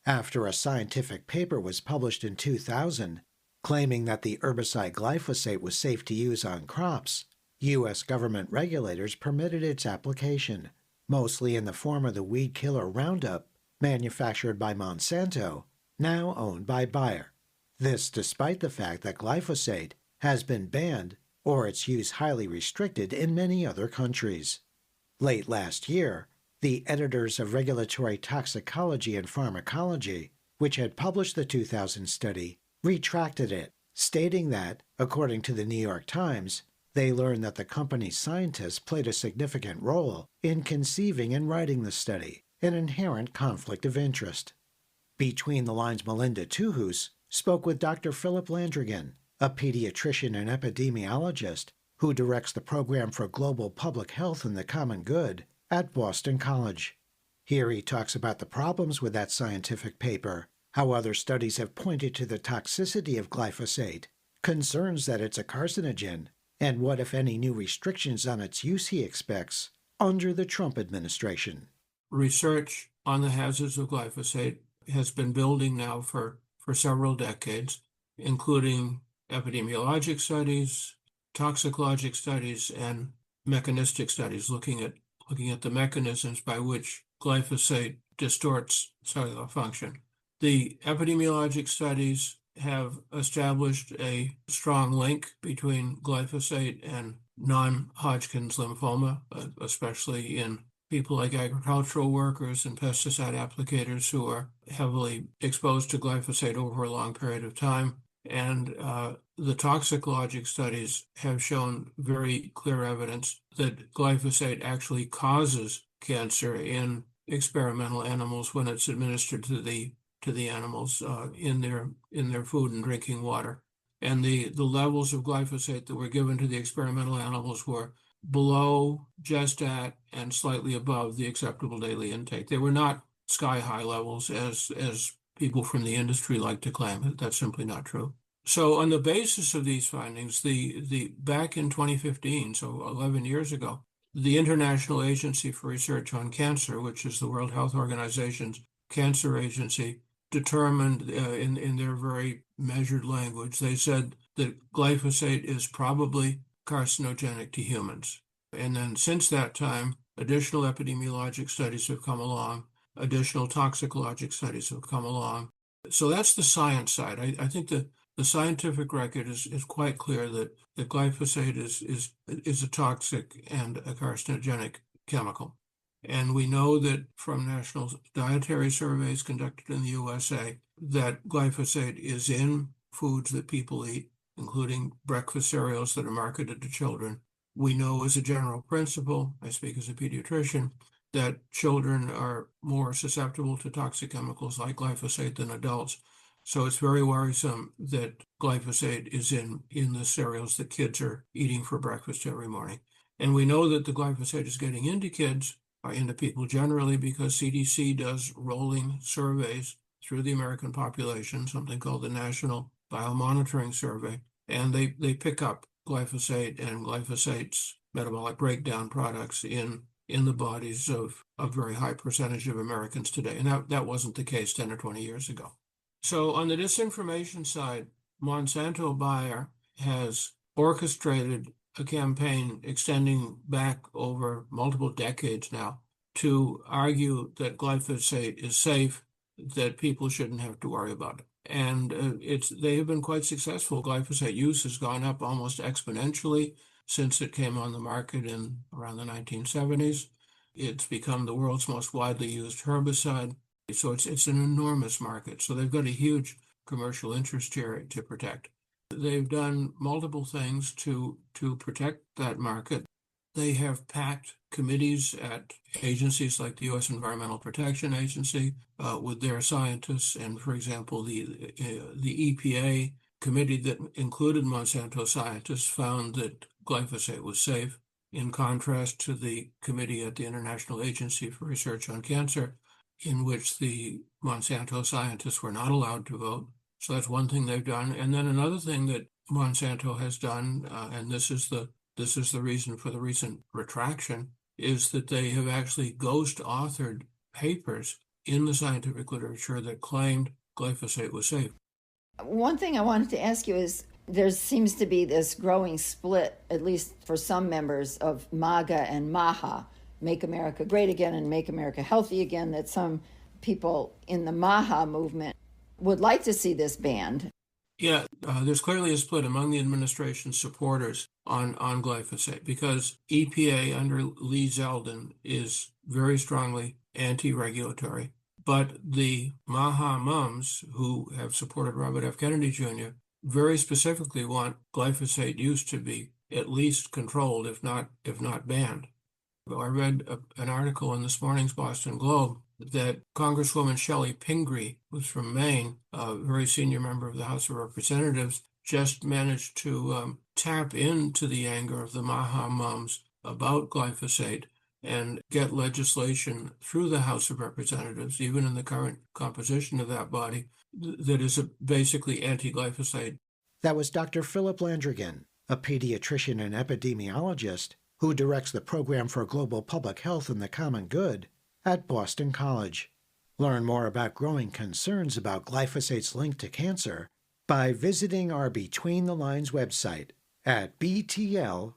after a scientific paper was published in 2000 claiming that the herbicide glyphosate was safe to use on crops. U.S. government regulators permitted its application, mostly in the form of the Weedkiller Roundup, manufactured by Monsanto, now owned by Bayer. This despite the fact that glyphosate has been banned or its use highly restricted in many other countries. Late last year, the editors of Regulatory Toxicology and Pharmacology, which had published the 2000 study, retracted it, stating that, according to the New York Times, they learned that the company's scientists played a significant role in conceiving and writing the study, an inherent conflict of interest. Between the lines, Melinda Tuhus spoke with Dr. Philip Landrigan, a pediatrician and epidemiologist who directs the Program for Global Public Health and the Common Good at Boston College. Here he talks about the problems with that scientific paper, how other studies have pointed to the toxicity of glyphosate, concerns that it's a carcinogen, and what, if any, new restrictions on its use he expects under the Trump administration. Research on the hazards of glyphosate has been building now for several decades, including epidemiologic studies, toxicologic studies, and mechanistic studies looking at the mechanisms by which glyphosate distorts cellular function. The epidemiologic studies have established a strong link between glyphosate and non-Hodgkin's lymphoma, especially in people like agricultural workers and pesticide applicators who are heavily exposed to glyphosate over a long period of time. And the toxicologic studies have shown very clear evidence that glyphosate actually causes cancer in experimental animals when it's administered to the animals in their food and drinking water. And the levels of glyphosate that were given to the experimental animals were below, just at, and slightly above the acceptable daily intake. They were not sky-high levels as people from the industry like to claim. That's simply not true. So on the basis of these findings, the back in 2015, so 11 years ago, the International Agency for Research on Cancer, which is the World Health Organization's cancer agency, determined in their very measured language, they said that glyphosate is probably carcinogenic to humans. And then since that time, additional epidemiologic studies have come along, additional toxicologic studies have come along. So that's the science side. I think the scientific record is quite clear that glyphosate is a toxic and a carcinogenic chemical. And we know that from national dietary surveys conducted in the USA that glyphosate is in foods that people eat, including breakfast cereals that are marketed to children. We know as a general principle, I speak as a pediatrician, that children are more susceptible to toxic chemicals like glyphosate than adults. So it's very worrisome that glyphosate is in the cereals that kids are eating for breakfast every morning. And we know that the glyphosate is getting into kids, or into people generally, because CDC does rolling surveys through the American population, something called the National Biomonitoring Survey, and they pick up glyphosate and glyphosate's metabolic breakdown products in the bodies of a very high percentage of Americans today. And that wasn't the case 10 or 20 years ago. So on the disinformation side, Monsanto Bayer has orchestrated a campaign extending back over multiple decades now to argue that glyphosate is safe, that people shouldn't have to worry about it. And they have been quite successful. Glyphosate use has gone up almost exponentially since it came on the market in around the 1970s. It's become the world's most widely used herbicide. So it's an enormous market. So they've got a huge commercial interest here to protect. They've done multiple things to protect that market. They have packed committees at agencies like the U.S. Environmental Protection Agency with their scientists. And for example, the EPA committee that included Monsanto scientists found that glyphosate was safe, in contrast to the committee at the International Agency for Research on Cancer, in which the Monsanto scientists were not allowed to vote. So that's one thing they've done. And then another thing that Monsanto has done, and this is the reason for the recent retraction, is that they have actually ghost authored papers in the scientific literature that claimed glyphosate was safe. One thing I wanted to ask you is there seems to be this growing split, at least for some members of MAGA and MAHA, Make America Great Again and Make America Healthy Again, that some people in the MAHA movement would like to see this banned. Yeah, there's clearly a split among the administration's supporters on glyphosate because EPA under Lee Zeldin is very strongly anti-regulatory. But the MAHA mums who have supported Robert F. Kennedy Jr. very specifically want glyphosate use to be at least controlled, if not banned. I read an article in this morning's Boston Globe that Congresswoman Shelley Pingree, who's from Maine, a very senior member of the House of Representatives, just managed to tap into the anger of the MAHA mums about glyphosate and get legislation through the House of Representatives, even in the current composition of that body, that is basically anti-glyphosate. That was Dr. Philip Landrigan, a pediatrician and epidemiologist who directs the Program for Global Public Health and the Common Good at Boston College. Learn more about growing concerns about glyphosate's link to cancer by visiting our Between the Lines website at btlonline.org.